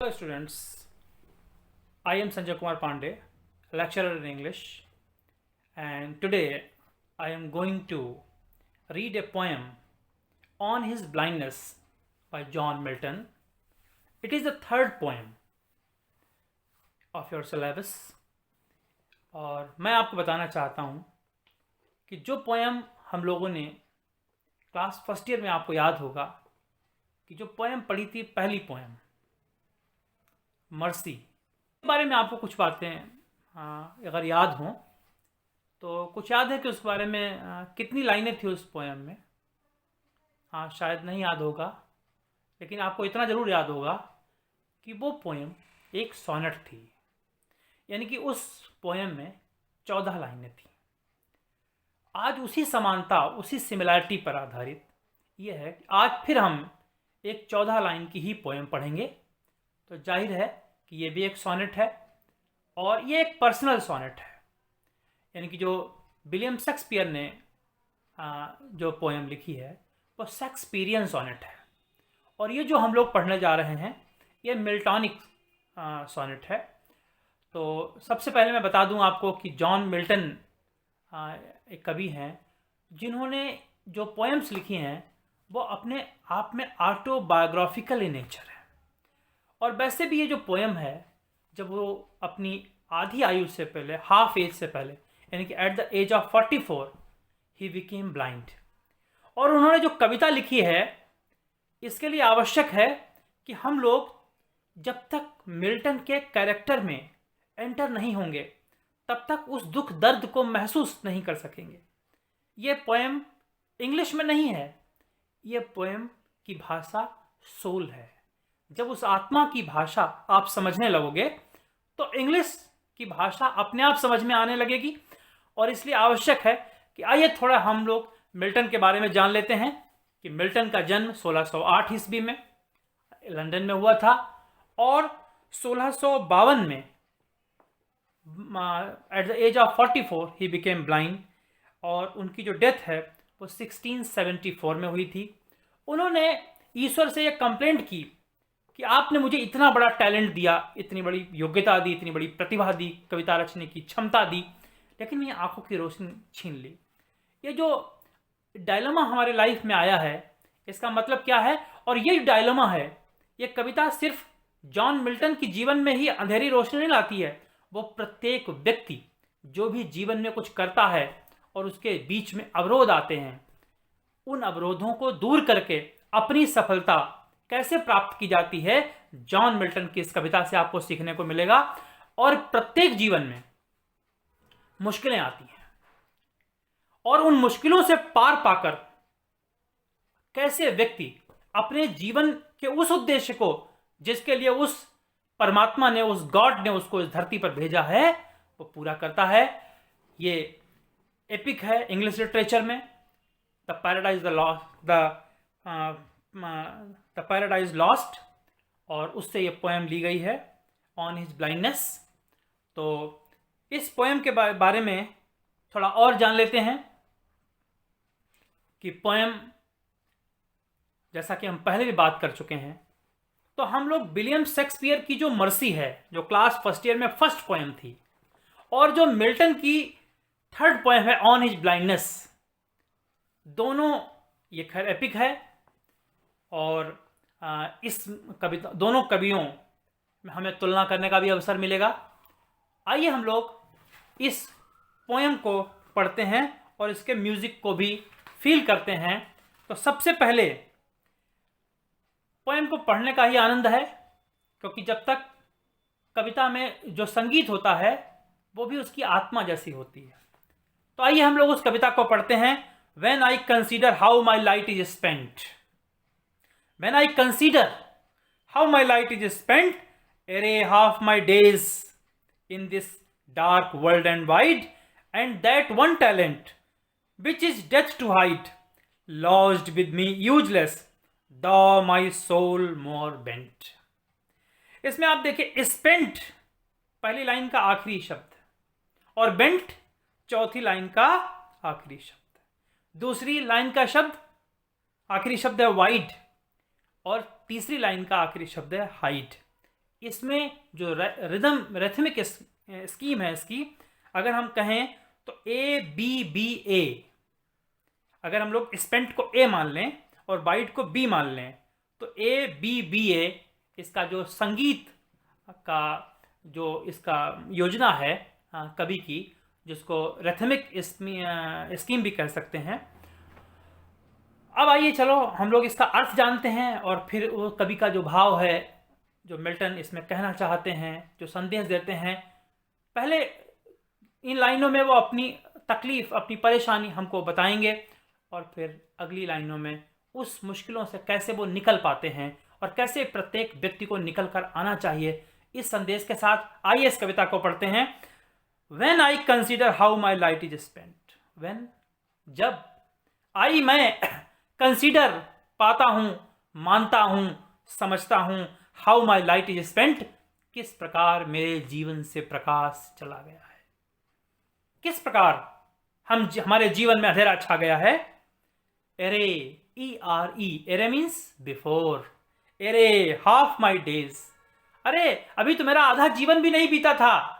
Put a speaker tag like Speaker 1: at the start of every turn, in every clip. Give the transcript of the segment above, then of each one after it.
Speaker 1: Hello students, I am Sanjay Kumar Pandey, lecturer in English, and today I am going to read a poem on his blindness by John Milton. It is the third poem of your syllabus और मैं आपको बताना चाहता हूँ कि जो poem हम लोगों ने क्लास फर्स्ट ईयर में आपको याद होगा कि जो पोएम पढ़ी थी पहली पोएम मर्सी के बारे में आपको कुछ बातें अगर याद हों तो कुछ याद है कि उस बारे में कितनी लाइनें थी उस पोएम में। शायद नहीं याद होगा, लेकिन आपको इतना ज़रूर याद होगा कि वो पोएम एक सोनेट थी, यानी कि उस पोएम में 14 लाइनें थी। आज उसी समानता, उसी सिमिलैरिटी पर आधारित ये है कि आज फिर हम एक 14 लाइन की ही पोएम पढ़ेंगे। तो जाहिर है कि ये भी एक सोनेट है और ये एक पर्सनल सोनेट है, यानी कि जो विलियम शेक्सपियर ने जो पोएम लिखी है वो शेक्सपियरियन सोनेट है। और ये जो हम लोग पढ़ने जा रहे हैं ये मिल्टॉनिक सोनेट है। तो सबसे पहले मैं बता दूं आपको कि जॉन मिल्टन एक कवि हैं जिन्होंने जो पोएम्स लिखी हैं वो अपने आप में ऑटोबायोग्राफिकल इन नेचर है। और वैसे भी ये जो पोएम है, जब वो अपनी आधी आयु से पहले, हाफ एज से पहले, यानी कि at the age of 44 he became blind. और उन्होंने जो कविता लिखी है इसके लिए आवश्यक है कि हम लोग जब तक मिल्टन के कैरेक्टर में एंटर नहीं होंगे तब तक उस दुख दर्द को महसूस नहीं कर सकेंगे। ये पोएम इंग्लिश में नहीं है, ये पोएम की भाषा सोल है। जब उस आत्मा की भाषा आप समझने लगोगे तो इंग्लिश की भाषा अपने आप समझ में आने लगेगी। और इसलिए आवश्यक है कि आइए थोड़ा हम लोग मिल्टन के बारे में जान लेते हैं कि मिल्टन का जन्म 1608 ईस्वी में लंदन में हुआ था और 1652 में at the age of 44 he became blind. और उनकी जो डेथ है वो 1674 में हुई थी। उन्होंने ईश्वर से ये कंप्लेंट की कि आपने मुझे इतना बड़ा टैलेंट दिया, इतनी बड़ी योग्यता दी, इतनी बड़ी प्रतिभा दी, कविता रचने की क्षमता दी, लेकिन मेरी आंखों की रोशनी छीन ली। ये जो डायलेमा हमारे लाइफ में आया है इसका मतलब क्या है? और ये जो डायलेमा है, ये कविता सिर्फ जॉन मिल्टन की जीवन में ही अंधेरी रोशनी नहीं लाती है, वो प्रत्येक व्यक्ति जो भी जीवन में कुछ करता है और उसके बीच में अवरोध आते हैं, उन अवरोधों को दूर करके अपनी सफलता कैसे प्राप्त की जाती है, जॉन मिल्टन की इस कविता से आपको सीखने को मिलेगा। और प्रत्येक जीवन में मुश्किलें आती हैं और उन मुश्किलों से पार पाकर कैसे व्यक्ति अपने जीवन के उस उद्देश्य को, जिसके लिए उस परमात्मा ने, उस गॉड ने उसको इस धरती पर भेजा है, वो पूरा करता है। ये एपिक है इंग्लिश लिटरेचर में, the paradise the paradise lost, और उससे ये पोएम ली गई है ऑन हिज ब्लाइंडनेस। तो इस पोएम के बारे में थोड़ा और जान लेते हैं कि पोएम, जैसा कि हम पहले भी बात कर चुके हैं, तो हम लोग विलियम शेक्सपियर की जो मर्सी है, जो क्लास फर्स्ट ईयर में फर्स्ट पोएम थी, और जो मिल्टन की थर्ड पोएम है ऑन हिज ब्लाइंडनेस, दोनों ये खैर एपिक है। और इस कविता, दोनों कवियों में हमें तुलना करने का भी अवसर मिलेगा। आइए हम लोग इस पोएम को पढ़ते हैं और इसके म्यूजिक को भी फील करते हैं। तो सबसे पहले पोएम को पढ़ने का ही आनंद है, क्योंकि जब तक कविता में जो संगीत होता है वो भी उसकी आत्मा जैसी होती है। तो आइए हम लोग उस कविता को पढ़ते हैं। When I consider how my light is spent, when I consider how my light is spent, array half my days in this dark world and wide, and that one talent which is death to hide, lodged with me useless, thou my soul more bent। इसमें आप देखिए, spent पहली line का आखिरी शब्द और bent चौथी line का आखिरी शब्द। दूसरी लाइन का शब्द आखिरी शब्द है वाइड और तीसरी लाइन का आखिरी शब्द है हाइड। इसमें जो रिथमिक स्कीम है इसकी, अगर हम कहें तो ABBA, अगर हम लोग स्पेंट को A मान लें और बाइट को B मान लें तो ABBA इसका जो संगीत का जो इसका योजना है कवि की, जिसको रिथमिक स्कीम भी कह सकते हैं। अब आइए चलो हम लोग इसका अर्थ जानते हैं और फिर वो कवि का जो भाव है, जो मिल्टन इसमें कहना चाहते हैं, जो संदेश देते हैं, पहले इन लाइनों में वो अपनी तकलीफ, अपनी परेशानी हमको बताएंगे और फिर अगली लाइनों में उस मुश्किलों से कैसे वो निकल पाते हैं और कैसे प्रत्येक व्यक्ति को निकल कर आना चाहिए। इस संदेश के साथ आइए इस कविता को पढ़ते हैं। When I consider how my light is spent, when, जब, आई मैं, कंसीडर पाता हूं, मानता हूं, समझता हूं, how my light is spent, किस प्रकार मेरे जीवन से प्रकाश चला गया है, किस प्रकार हमारे जीवन में अंधेरा छा गया है। Array, ERE, array means before, array half my days, अरे अभी तो मेरा आधा जीवन भी नहीं बीता था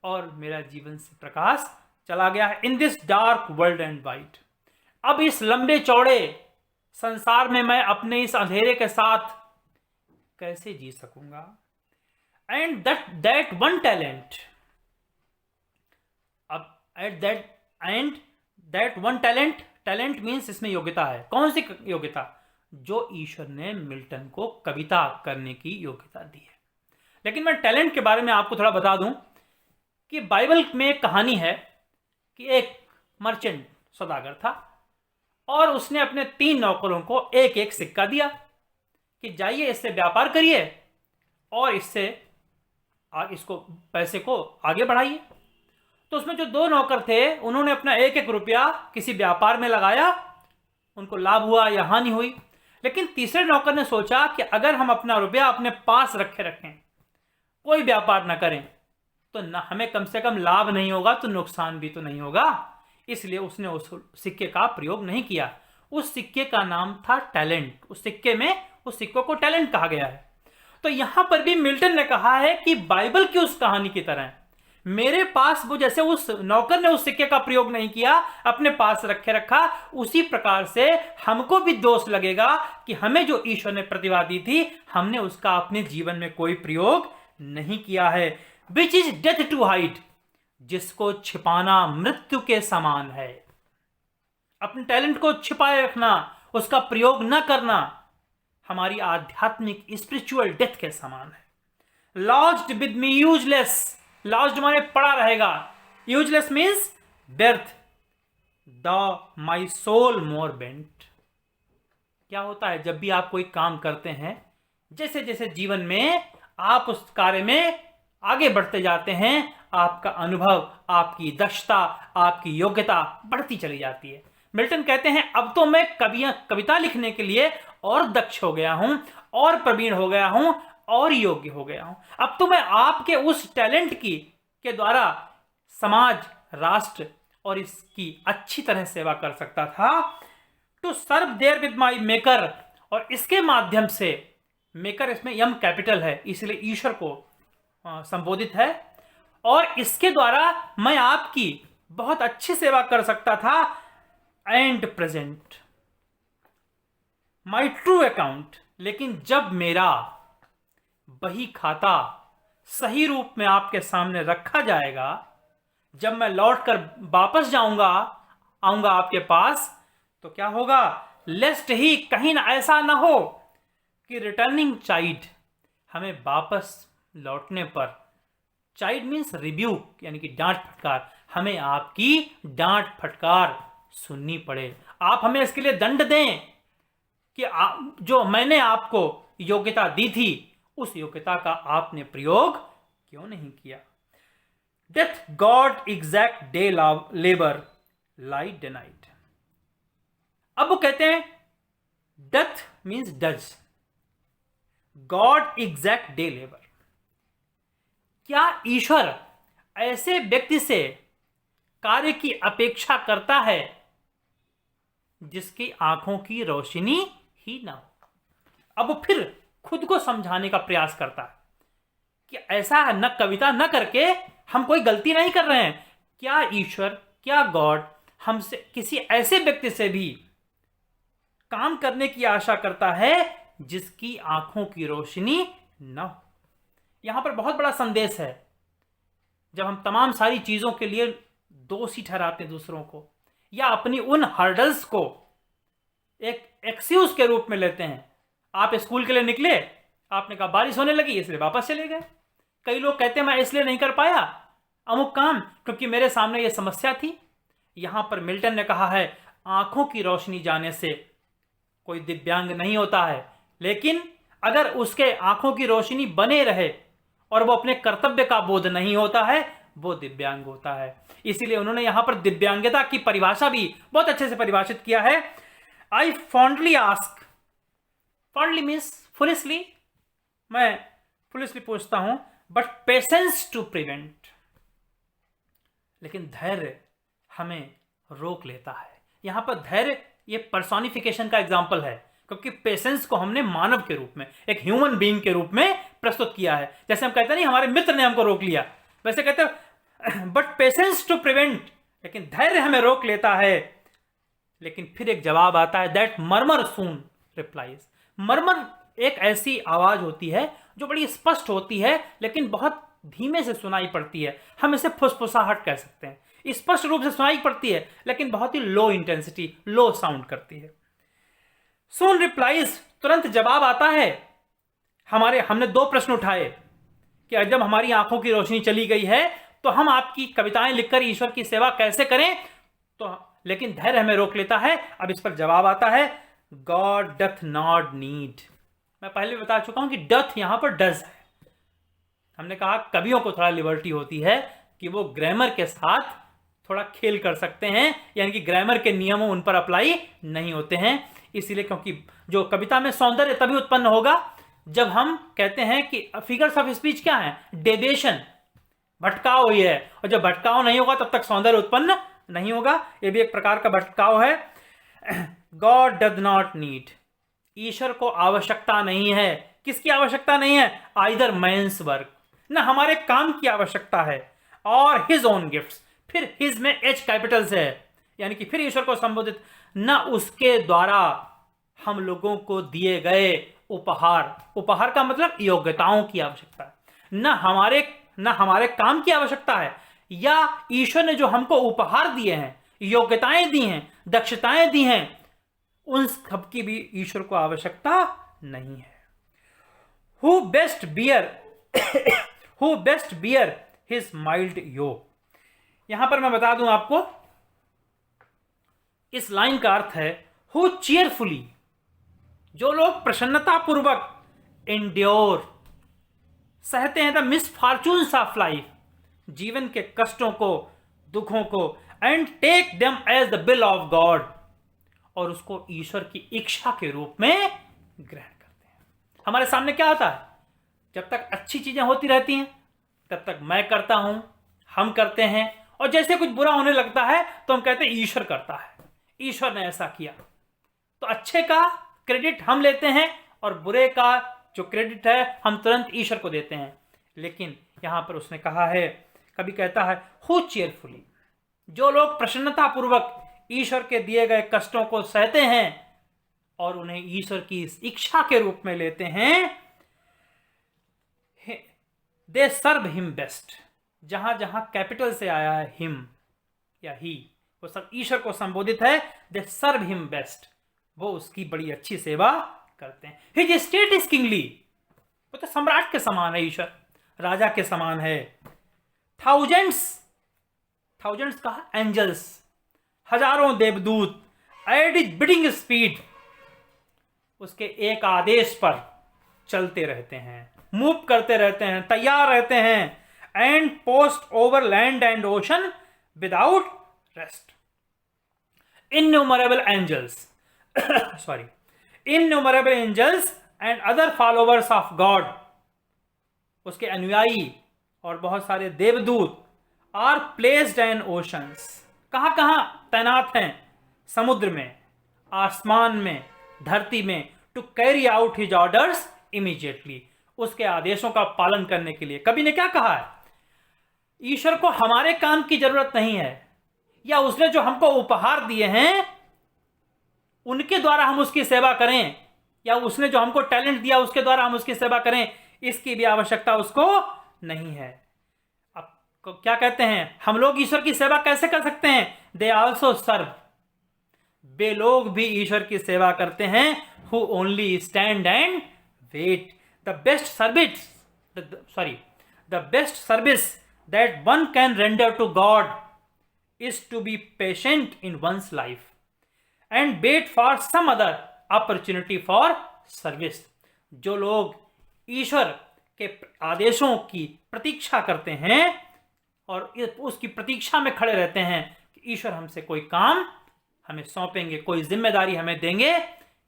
Speaker 1: और मेरा जीवन से प्रकाश चला गया है। In this dark world and white, अब इस लंबे चौड़े संसार में मैं अपने इस अंधेरे के साथ कैसे जी सकूंगा। एंड दैट वन टैलेंट, अब that one talent, talent means इसमें योग्यता है। कौन सी योग्यता? जो ईश्वर ने मिल्टन को कविता करने की योग्यता दी है। लेकिन मैं टैलेंट के बारे में आपको थोड़ा बता दूं कि बाइबल में एक कहानी है कि एक मर्चेंट सौदागर था और उसने अपने 3 नौकरों को एक एक सिक्का दिया कि जाइए इससे व्यापार करिए और इसको पैसे को आगे बढ़ाइए। तो उसमें जो 2 नौकर थे उन्होंने अपना एक एक रुपया किसी व्यापार में लगाया, उनको लाभ हुआ या हानि हुई। लेकिन तीसरे नौकर ने सोचा कि अगर हम अपना रुपया अपने पास रखें, कोई व्यापार ना करें, तो ना हमें कम से कम लाभ नहीं होगा तो नुकसान भी तो नहीं होगा। इसलिए उसने उस सिक्के का प्रयोग नहीं किया। उस सिक्के का नाम था टैलेंट। उस सिक्कों को टैलेंट कहा गया है। तो यहां पर भी मिल्टन ने कहा है कि बाइबल की उस कहानी की तरह मेरे पास वो, जैसे उस नौकर ने उस सिक्के का प्रयोग नहीं किया, अपने पास रखा, उसी प्रकार से हमको भी दोष लगेगा कि हमें जो ईश्वर ने प्रतिभा दी थी हमने उसका अपने जीवन में कोई प्रयोग नहीं किया है। Which is death to hide, जिसको छिपाना मृत्यु के समान है। अपने टैलेंट को छिपाए रखना, उसका प्रयोग न करना हमारी आध्यात्मिक स्पिरिचुअल डेथ के समान है। Lodged with me useless, lodged माने पड़ा रहेगा, यूजलेस मीन्स व्यर्थ, the my soul more bent. क्या होता है जब भी आप कोई काम करते हैं, जैसे जैसे जीवन में आप उस कार्य में आगे बढ़ते जाते हैं, आपका अनुभव, आपकी दक्षता, आपकी योग्यता बढ़ती चली जाती है। मिल्टन कहते हैं अब तो मैं कविता लिखने के लिए और दक्ष हो गया हूं, और प्रवीण हो गया हूं, और योग्य हो गया हूं। अब तो मैं आपके उस टैलेंट के द्वारा समाज, राष्ट्र और इसकी अच्छी तरह सेवा कर सकता था। To serve there with my maker, और इसके माध्यम से, मेकर इसमें यम कैपिटल है इसलिए ईश्वर को संबोधित है, और इसके द्वारा मैं आपकी बहुत अच्छी सेवा कर सकता था। And present my true account, लेकिन जब मेरा बही खाता सही रूप में आपके सामने रखा जाएगा, जब मैं लौटकर वापस आऊंगा आपके पास, तो क्या होगा? लेस्ट ही कहीं ना ऐसा ना हो कि रिटर्निंग चाइल्ड, हमें वापस लौटने पर, चाइल्ड मीन्स रिब्यूक यानी कि डांट फटकार, हमें आपकी डांट फटकार सुननी पड़े। आप हमें इसके लिए दंड दें कि जो मैंने आपको योग्यता दी थी उस योग्यता का आपने प्रयोग क्यों नहीं किया। Death God exact day labour light day night. अब वो कहते हैं death means does, God exact day labour. क्या ईश्वर ऐसे व्यक्ति से कार्य की अपेक्षा करता है जिसकी आंखों की रोशनी ही ना हो? अब फिर खुद को समझाने का प्रयास करता है कि ऐसा न कविता न करके हम कोई गलती नहीं कर रहे हैं। क्या ईश्वर, क्या गॉड हमसे किसी ऐसे व्यक्ति से भी काम करने की आशा करता है जिसकी आंखों की रोशनी न हो? यहां पर बहुत बड़ा संदेश है। जब हम तमाम सारी चीजों के लिए दोषी ठहराते हैं दूसरों को, या अपनी उन हर्डल्स को एक एक्सक्यूज के रूप में लेते हैं। आप स्कूल के लिए निकले, आपने कहा बारिश होने लगी इसलिए वापस चले गए। कई लोग कहते हैं मैं इसलिए नहीं कर पाया अमुक काम क्योंकि मेरे सामने यह समस्या थी। यहां पर मिल्टन ने कहा है आंखों की रोशनी जाने से कोई दिव्यांग नहीं होता है, लेकिन अगर उसके आंखों की रोशनी बने रहे और वो अपने कर्तव्य का बोध नहीं होता है, वो दिव्यांग होता है। इसीलिए उन्होंने यहां पर दिव्यांगता की परिभाषा भी बहुत अच्छे से परिभाषित किया है। I fondly ask, fondly means foolishly, मैं फुलिशली पूछता हूं, बट पेशेंस टू प्रिवेंट, लेकिन धैर्य हमें रोक लेता है। यहां पर धैर्य ये पर्सोनिफिकेशन का एग्जाम्पल है, क्योंकि पेशेंस को हमने मानव के रूप में, एक ह्यूमन बीइंग के रूप में प्रस्तुत किया है। जैसे हम कहते हैं नहीं हमारे मित्र ने हमको रोक लिया, वैसे कहते हैं बट पेशेंस टू प्रिवेंट, लेकिन धैर्य हमें रोक लेता है। लेकिन फिर एक जवाब आता है, that murmur soon replies. Murmur एक ऐसी आवाज होती है जो बड़ी स्पष्ट होती है लेकिन बहुत धीमे से सुनाई पड़ती है। हम इसे फुसफुसाहट कह सकते हैं। स्पष्ट रूप से सुनाई पड़ती है लेकिन बहुत ही लो इंटेंसिटी, लो साउंड करती है। सून रिप्लाइज, तुरंत जवाब आता है। हमने दो प्रश्न उठाए कि जब हमारी आंखों की रोशनी चली गई है तो हम आपकी कविताएं लिखकर ईश्वर की सेवा कैसे करें, तो लेकिन धैर्य हमें रोक लेता है। अब इस पर जवाब आता है, गॉड डथ नॉट नीड। मैं पहले भी बता चुका हूं कि डथ यहां पर डज है। हमने कहा कवियों को थोड़ा लिबर्टी होती है कि वो ग्रामर के साथ थोड़ा खेल कर सकते हैं, यानी कि ग्रामर के नियमों उन पर अप्लाई नहीं होते हैं। इसीलिए क्योंकि जो कविता में सौंदर्य तभी उत्पन्न होगा जब हम कहते हैं कि फिगर्स ऑफ स्पीच क्या है, डेविएशन, भटकाव ही है, और जब भटकाव नहीं होगा तब तक सौंदर्य उत्पन्न नहीं होगा। यह भी एक प्रकार का भटकाव है। गॉड डज नॉट नीड, ईश्वर को आवश्यकता नहीं है। किसकी आवश्यकता नहीं है? आइदर मैंस वर्क, ना हमारे काम की आवश्यकता है, और हिज ओन गिफ्ट्स, फिर हिज में एच कैपिटल से है, यानी कि फिर ईश्वर को संबोधित, न उसके द्वारा हम लोगों को दिए गए उपहार, उपहार का मतलब योग्यताओं की आवश्यकता है, न हमारे काम की आवश्यकता है, या ईश्वर ने जो हमको उपहार दिए हैं, योग्यताएं दी हैं, दक्षताएं दी हैं, उन सब की भी ईश्वर को आवश्यकता नहीं है। Who best bear his mild yoke. यहां पर मैं बता दूं आपको, इस लाइन का अर्थ है हु चीयरफुली, जो लोग प्रसन्नता पूर्वक एंड्योर, सहते हैं द मिसफॉर्चून्स ऑफ लाइफ, जीवन के कष्टों को, दुखों को, and take them as the will of God, और उसको ईश्वर की इच्छा के रूप में ग्रहण करते हैं। हमारे सामने क्या होता है, जब तक अच्छी चीजें होती रहती हैं तब तक मैं करता हूं, हम करते हैं, और जैसे कुछ बुरा होने लगता है तो हम कहते हैं ईश्वर करता है, ईश्वर ने ऐसा किया। तो अच्छे का क्रेडिट हम लेते हैं और बुरे का जो क्रेडिट है हम तुरंत ईश्वर को देते हैं। लेकिन यहां पर उसने कहा है, कभी कहता है हु चीयरफुली, जो लोग प्रसन्नता पूर्वक ईश्वर के दिए गए कष्टों को सहते हैं और उन्हें ईश्वर की इच्छा के रूप में लेते हैं, दे सर्व हिम बेस्ट। जहां जहां कैपिटल से आया है हिम या ही, वो सब ईश्वर को संबोधित है। दे सर्व हिम बेस्ट, वो उसकी बड़ी अच्छी सेवा करते हैं। हिज स्टेट इज किंगली, वो तो सम्राट के समान है, ईश्वर राजा के समान है। थाउजेंड्स कहा एंजल्स, हजारों देवदूत, एट इज बिडिंग स्पीड, उसके एक आदेश पर चलते रहते हैं, मूव करते रहते हैं, तैयार रहते हैं। And post over land and ocean without rest. Innumerable angels and other followers of God, उसके अनुयायी और बहुत सारे देवदूत, आर प्लेस्ड इन ओशंस, कहां कहां तैनात हैं? समुद्र में, आसमान में, धरती में, to carry out his orders immediately, उसके आदेशों का पालन करने के लिए। कवि ने क्या कहा है, ईश्वर को हमारे काम की जरूरत नहीं है, या उसने जो हमको उपहार दिए हैं उनके द्वारा हम उसकी सेवा करें, या उसने जो हमको टैलेंट दिया उसके द्वारा हम उसकी सेवा करें, इसकी भी आवश्यकता उसको नहीं है। अब क्या कहते हैं, हम लोग ईश्वर की सेवा कैसे कर सकते हैं, दे आल्सो सर्व, वे लोग भी ईश्वर की सेवा करते हैं, who only stand and wait. The best service that one can render to God is to be patient in one's life and wait for some other opportunity for service. जो लोग ईश्वर के आदेशों की प्रतीक्षा करते हैं और उसकी प्रतीक्षा में खड़े रहते हैं कि ईश्वर हमसे कोई काम हमें सौंपेंगे, कोई जिम्मेदारी हमें देंगे,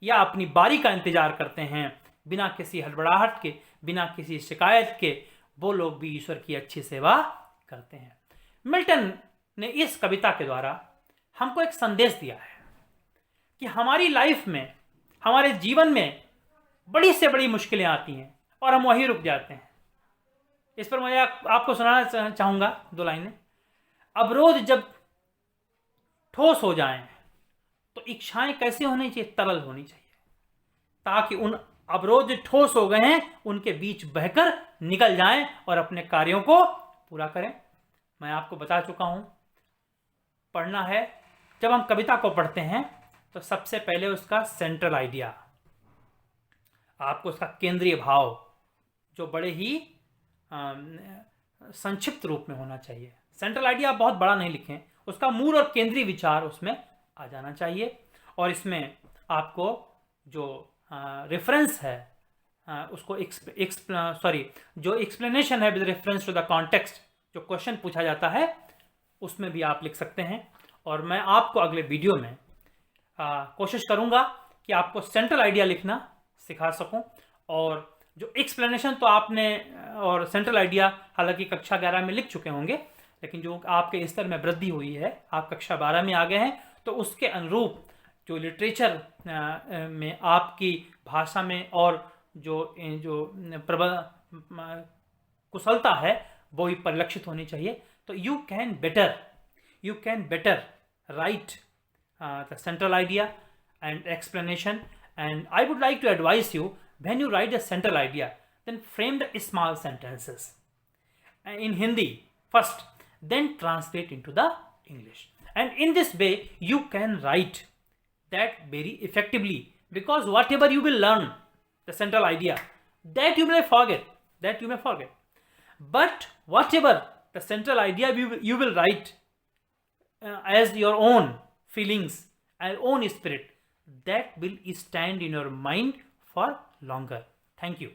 Speaker 1: या अपनी बारी का इंतजार करते हैं बिना किसी हड़बड़ाहट के, बिना किसी शिकायत के, वो लोग भी ईश्वर की अच्छी सेवा करते हैं। मिल्टन ने इस कविता के द्वारा हमको एक संदेश दिया है कि हमारी लाइफ में, हमारे जीवन में बड़ी से बड़ी मुश्किलें आती हैं और हम वहीं रुक जाते हैं। इस पर मैं आपको सुनाना चाहूंगा 2 लाइनें। अवरोध जब ठोस हो जाएं तो इच्छाएं कैसी होनी चाहिए, तरल होनी चाहिए, ताकि उन अवरोध जो ठोस हो गए हैं उनके बीच बहकर निकल जाएं और अपने कार्यों को पूरा करें। मैं आपको बता चुका हूं, पढ़ना है, जब हम कविता को पढ़ते हैं तो सबसे पहले उसका सेंट्रल आइडिया, आपको उसका केंद्रीय भाव जो बड़े ही संक्षिप्त रूप में होना चाहिए। सेंट्रल आइडिया आप बहुत बड़ा नहीं लिखें, उसका मूल और केंद्रीय विचार उसमें आ जाना चाहिए। और इसमें आपको जो रेफरेंस है उसको जो एक्सप्लेनेशन है with reference to the context, जो क्वेश्चन पूछा जाता है उसमें भी आप लिख सकते हैं। और मैं आपको अगले वीडियो में कोशिश करूंगा कि आपको सेंट्रल आइडिया लिखना सिखा सकूं, और जो एक्सप्लेनेशन तो आपने और सेंट्रल आइडिया हालांकि कक्षा 11 में लिख चुके होंगे, लेकिन जो आपके स्तर में वृद्धि हुई है, आप कक्षा 12 में आ गए हैं, तो उसके अनुरूप जो लिटरेचर में आपकी भाषा में और जो कुशलता है वो भी परिलक्षित होनी चाहिए। तो you can better right the central idea and explanation, and I would like to advise you, when you write a central idea, then frame the small sentences in Hindi first, then translate into the English, and in this way you can write that very effectively, because whatever you will learn the central idea, that you may forget, but whatever the central idea you will write as your own feelings and own spirit, that will stand in your mind for longer. Thank you.